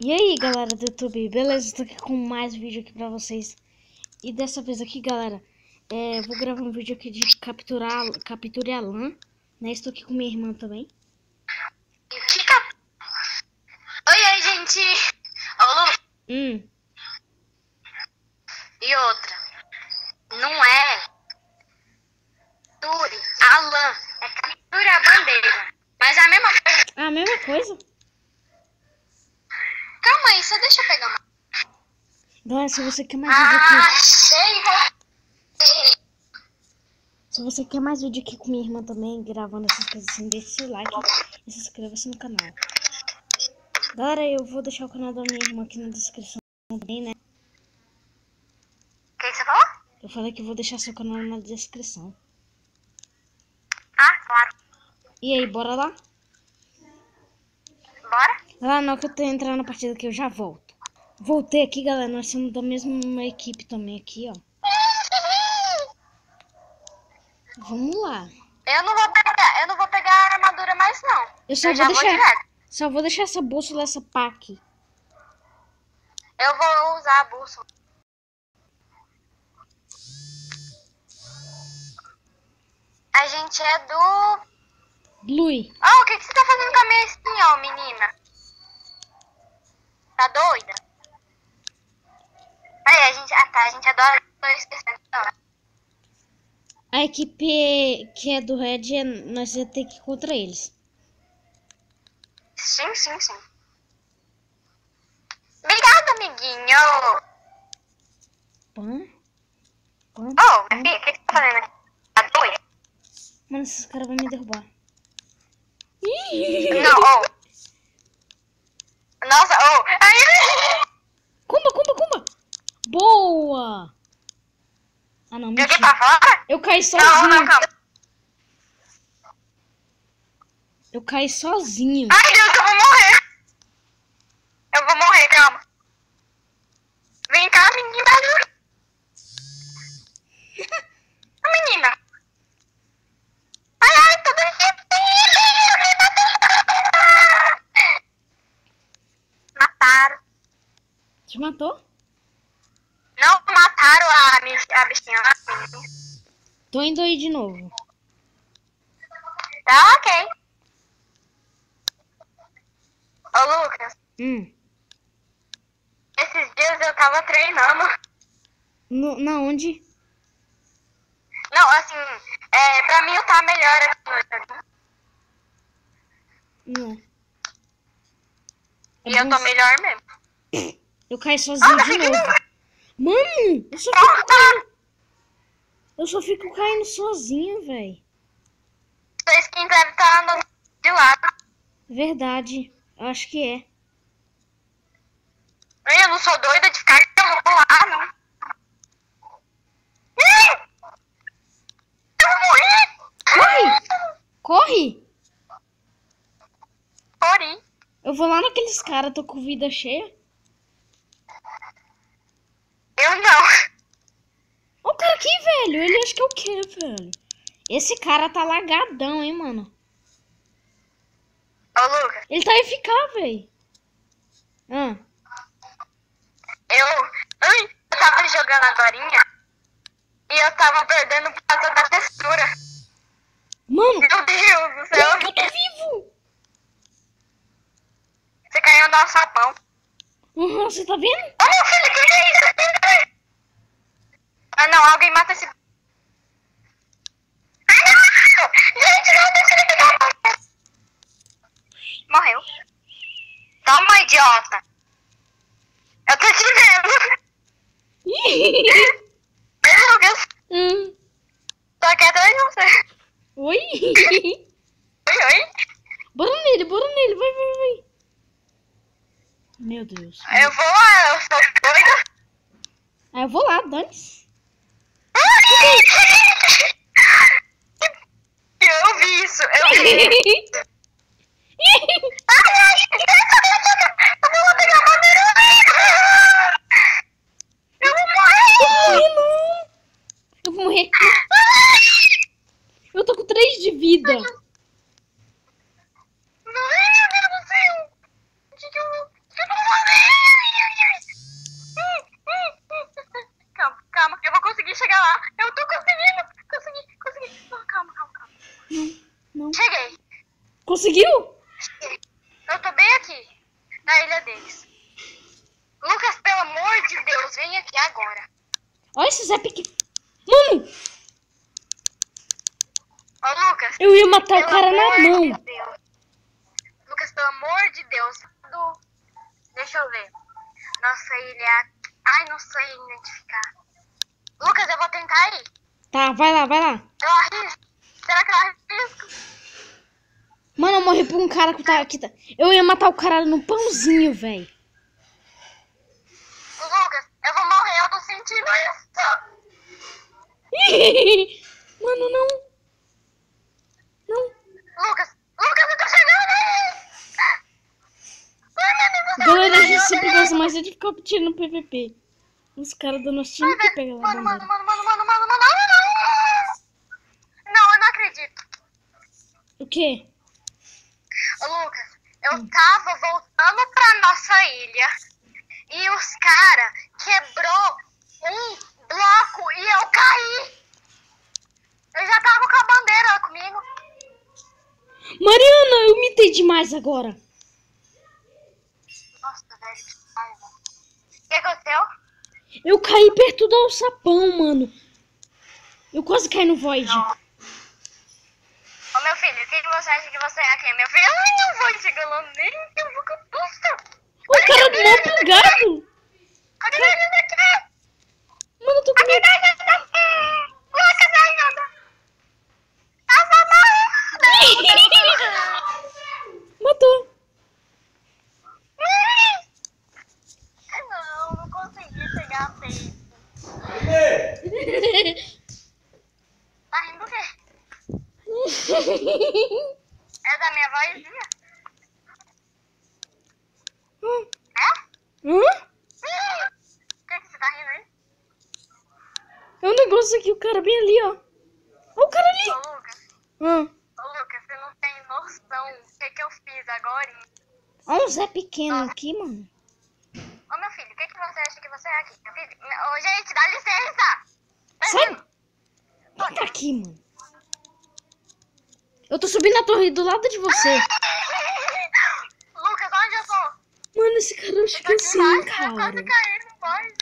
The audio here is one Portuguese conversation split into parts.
E aí, galera do YouTube, beleza? Estou aqui com mais vídeo aqui pra vocês. E dessa vez aqui, galera, vou gravar um vídeo aqui de capture a lã, né? Estou aqui com minha irmã também. Oi, gente! Ô, Lu. E outra, não é capture a lã, é capture a bandeira. Mas é a mesma coisa. Ah, a mesma coisa? Calma aí, só deixa eu pegar uma. Galera, se você quer mais vídeo aqui... Achei! Se você quer mais vídeo aqui com minha irmã também, gravando essas coisas assim, deixe seu like e se inscreva-se no canal. Galera, eu vou deixar o canal da minha irmã aqui na descrição também, né? O que você falou? Eu falei que eu vou deixar seu canal na descrição. Ah, claro. E aí, bora lá? Bora? Lá não, que eu tô entrando na partida aqui, eu já volto. Voltei aqui, galera, nós somos da mesma equipe também aqui, ó. Vamos lá. Eu não vou pegar a armadura mais não. Eu só vou deixar essa bússola, essa pá aqui. Eu vou usar a bússola. A gente é do... Lui. Oh, o que você tá fazendo com a minha skin, ó, menina? Tá doida? Aí, a gente adora... Tô esquecendo. A equipe que é do Red, nós vamos ter que ir contra eles. Sim. Obrigada, amiguinho. Oh, minha filha, o que você tá fazendo aqui? Tá doida? Mano, esses caras vão me derrubar. Não, oh. Nossa, oh. Cumba. Boa. Ah, não, mentira. Joguei pra fora? Eu caí sozinho. Não, calma. Eu caí sozinho. Ai, Deus, eu vou morrer. Calma. Vem cá, menina. Menina. Ai, tudo mataram. Te matou? Não mataram a bichinha lá, menina. Tô indo aí de novo. Tá ok. Ô, Lucas. Esses dias eu tava treinando. Na onde? Não, assim, pra mim eu tava melhor aqui no jogo. Não. E eu tô melhor mesmo. Eu caí sozinho de novo. Mano, eu só fico caindo sozinho, velho. Sua skin deve estar andando de lado. Verdade, eu acho que é. Eu não sou doida de ficar lá, não. Eu vou morrer. Corre! Corri. Eu vou lá naqueles caras, tô com vida cheia. Eu não. Olha o cara aqui, velho. Ele acha que é o quê, velho? Esse cara tá lagadão, hein, mano. Ô, Lucas. Ele tá FK, velho. Eu tava jogando agorinha e eu tava perdendo por causa da textura. Mano, Meu Deus do céu. eu tô vivo. Você caiu no alçapão. Você tá vendo? Ô, meu filho, que é isso? Ah, não, alguém mata esse... Ah, não! Gente, não, deixa ele pegar. Morreu. Toma, idiota. Eu tô te vendo. Ei, Lucas. Tô aqui atrás de você. Oi? Oi. Bora nele, vai. Meu Deus. Eu vou lá, eu sou doida. Ah, eu vou lá, dane-se. Eu vi isso, eu vi. Eu vou pegar a bandeira. Eu vou morrer. Eu vou morrer. Eu tô com 3 de vida. Ai, meu Deus do céu. Eu não vou morrer. conseguiu? Eu tô bem aqui, na ilha deles. Lucas, pelo amor de Deus, vem aqui agora. Olha esse Zé pequeno. Mano, Ô, Lucas. eu ia matar o Pelo cara na amor mão. de Deus. Lucas, pelo amor de Deus. Deixa eu ver. Nossa ilha. Ai, não sei identificar. Lucas, eu vou tentar ir. Tá, vai lá, vai lá. Eu arrisco. Será que eu arrisco? Mano, eu morri por um cara que tá aqui. Eu ia matar o cara no pãozinho, velho. Lucas, eu vou morrer. Eu tô sentindo isso. Mano, não. Não. Lucas, eu tô chegando aí. Galera, a gente sempre gosta mais de ficar competindo no PVP. Os caras do nosso time que pegam lá. Mano. Não, eu não acredito. O quê? Ô, Lucas, eu tava voltando pra nossa ilha e os caras quebrou um bloco e eu caí. Eu já tava com a bandeira lá comigo. Mariana, eu mitei demais agora. Nossa, velho, que raiva. O que aconteceu? Eu caí perto do alçapão, mano. Eu quase caí no Void. Não. Ô, meu filho, o que você acha que você é aqui? Meu filho, ai, não vou chegar lá nem que eu vou com tudo. O cara do mal pingado. Cadê ele daqui? Mano, eu tô com medo. Lucas, ajuda. Eu vou morrer. Matou. Não consegui chegar a tempo. Tá rindo o quê? É da minha vozinha? É? Hã? O que você tá rindo aí? É um negócio aqui, o cara bem ali, ó. Olha o cara ali. Ô, Lucas. Hã? Ô, Lucas, você não tem noção do que eu fiz agora? Olha um Zé pequeno aqui, mano. Ô, meu filho, o que você acha que você é aqui? Meu filho? Ô, gente, dá licença! Sai. Vem pra aqui, mano. Eu tô subindo a torre do lado de você. Lucas, onde eu tô? Mano, esse cara acho que é assim, Eu cara. quase caí, não pode.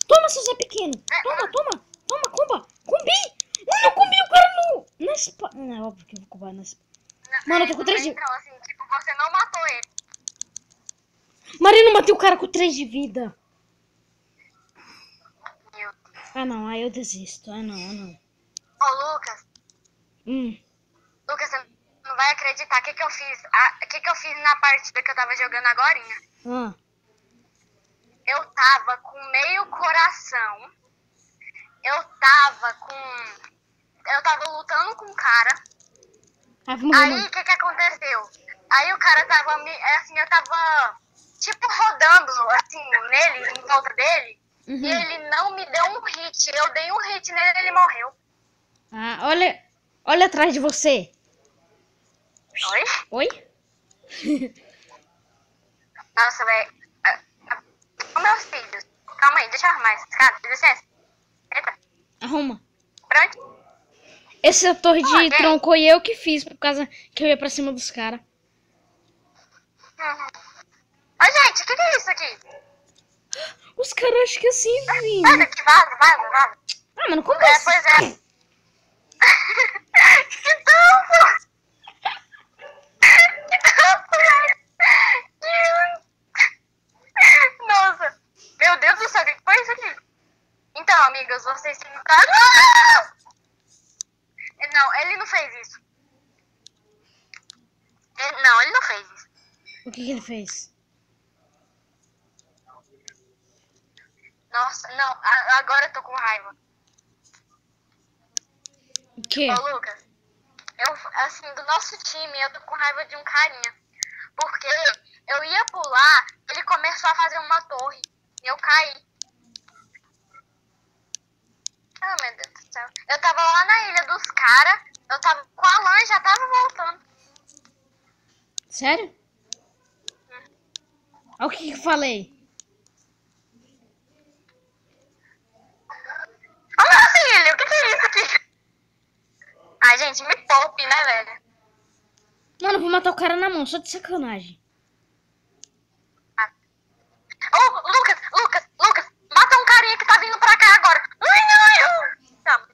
Toma, seu Zé pequeno. Toma, comba. Combi. Mano, eu combi o cara no... Na espada. Não, é óbvio que eu vou combar na espada. Mano, eu tô com 3 de... Então, assim, tipo, você não matou ele. Marina, matei o cara com 3 de vida. Meu Deus. Ah, não. Aí eu desisto. Ah, não. Ô, Lucas. Lucas, você não vai acreditar o que eu fiz. O que eu fiz na partida que eu tava jogando agorinha. Eu tava com meio coração. Eu tava lutando com um cara. Aí, o que aconteceu? Aí o cara tava assim, eu tava tipo rodando assim nele, em volta dele. E ele não me deu um hit. Eu dei um hit nele e ele morreu. Ah, olha atrás de você. Oi? Oi? Nossa, velho. Ô, meus filhos. Calma aí, deixa eu arrumar esse cara. Com licença. Eita. Arruma. Pronto? Essa torre de tronco aí eu que fiz, por causa que eu ia pra cima dos caras. Ô, gente, o que é isso aqui? Os caras acham que é assim, Sai vizinho. daqui, vaza. Ah, mano, como É, pois é. Que tampo! Que tampo, velho! Nossa! Meu Deus do céu, o que foi isso aqui? Então, amigas, vocês se entraram... Não, ele não fez isso. Ele não fez isso. O que ele fez? Nossa, não, agora eu tô com raiva. O quê? Ô, Lucas, assim, do nosso time, eu tô com raiva de um carinha. Porque eu ia pular, ele começou a fazer uma torre. E eu caí. Ah, meu Deus do céu. Eu tava lá na ilha dos caras, eu tava com a lã e já tava voltando. Sério? Olha o que eu falei. Ô, meu filho, o que é isso aqui? Ai, gente, me poupe, né, velho? Mano, vou matar o cara na mão, só de sacanagem. Ô, Lucas, mata um carinha que tá vindo pra cá agora. Ai. Calma.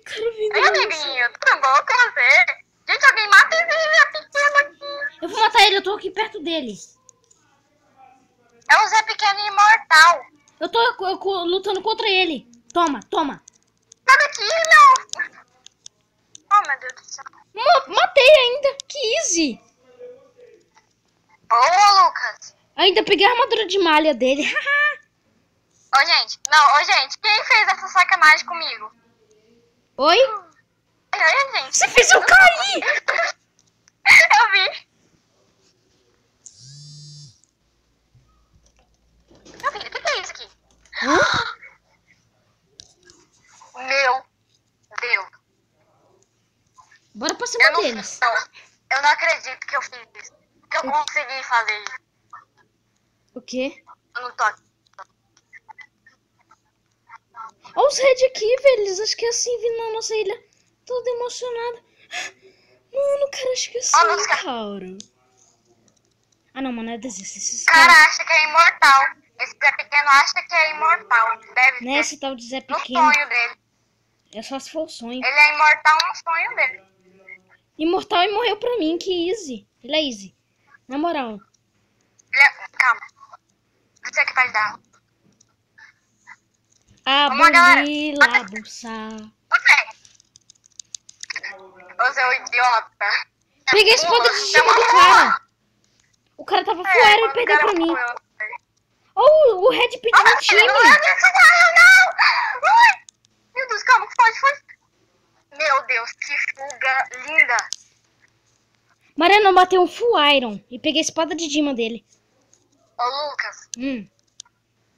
Cara vindo. Ei, amiguinho, tudo bom com você? Gente, alguém mata esse Zé Pequeno aqui. Eu vou matar ele, eu tô aqui perto dele. É o Zé Pequeno imortal. Eu tô lutando contra ele. Toma. Sai daqui, meu. Oh, meu Deus do céu. Matei ainda. Que easy. Ô, Lucas. Ainda peguei a armadura de malha dele. Ô, gente, quem fez essa sacanagem comigo? Oi? Oi, gente. Você fez eu cair. Eu vi. Meu filho, o que é isso aqui? Hã? Meu Deus. Bora pra cima deles. Eu não acredito que eu fiz isso. Que eu consegui fazer isso. O quê? Eu não tô aqui. Olha os Red aqui, velho. Eles acham que é assim vindo na nossa ilha. Todo emocionado. Mano, cara, acho que é assim, Olha os cara. Ah, não, mano, é desiste. Esses O cara caras... acha que é imortal. Esse Zé Pequeno acha que é imortal. Deve Não é ser esse tal de Zé no Pequeno. sonho dele. É só se for o sonho. Ele é imortal no sonho dele. Imortal e morreu pra mim, que easy. Ele é easy. Na moral. Calma. Você que vai dar. Abrir, labuçar. Você é um idiota. Peguei a espada de cima do cara. O cara tava fora e perdeu pra mim. Oh, o Red pediu um time. Não! Ai, meu Deus, calma, foi. Meu Deus, que fuga linda. Mariana bateu um full iron e peguei a espada de Dima dele. Ô, Lucas, Hum,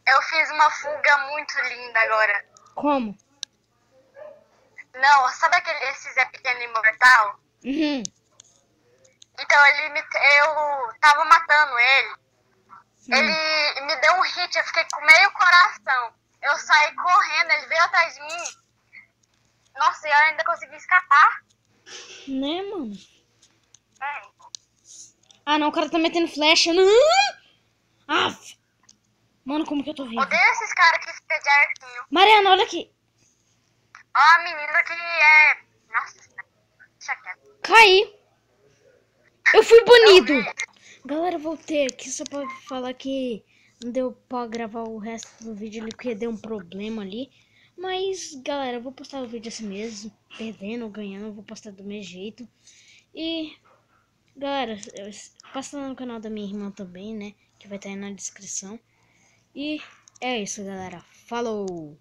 eu fiz uma fuga muito linda agora. como? Não, sabe esse Zé Pequeno imortal? Uhum. Então eu tava matando ele. Ele me deu um hit, eu fiquei com meio coração. Eu saí correndo, ele veio atrás de mim. Nossa, e eu ainda consegui escapar. Né, mano? É. Ah, não, o cara tá metendo flecha. Não! Ah! Mano, como que eu tô vivo? Odeio esses caras que ficam de arquinho. Mariana, olha aqui. Ó, a menina que é... Nossa, deixa quieto. Caí. Eu fui banido. Galera, voltei aqui só pra falar que não deu pra gravar o resto do vídeo ali porque deu um problema ali. Mas, galera, eu vou postar o vídeo assim mesmo. Perdendo ou ganhando, eu vou postar do meu jeito. E, galera, passa lá no canal da minha irmã também, né? Que vai estar aí na descrição. E é isso, galera. Falou!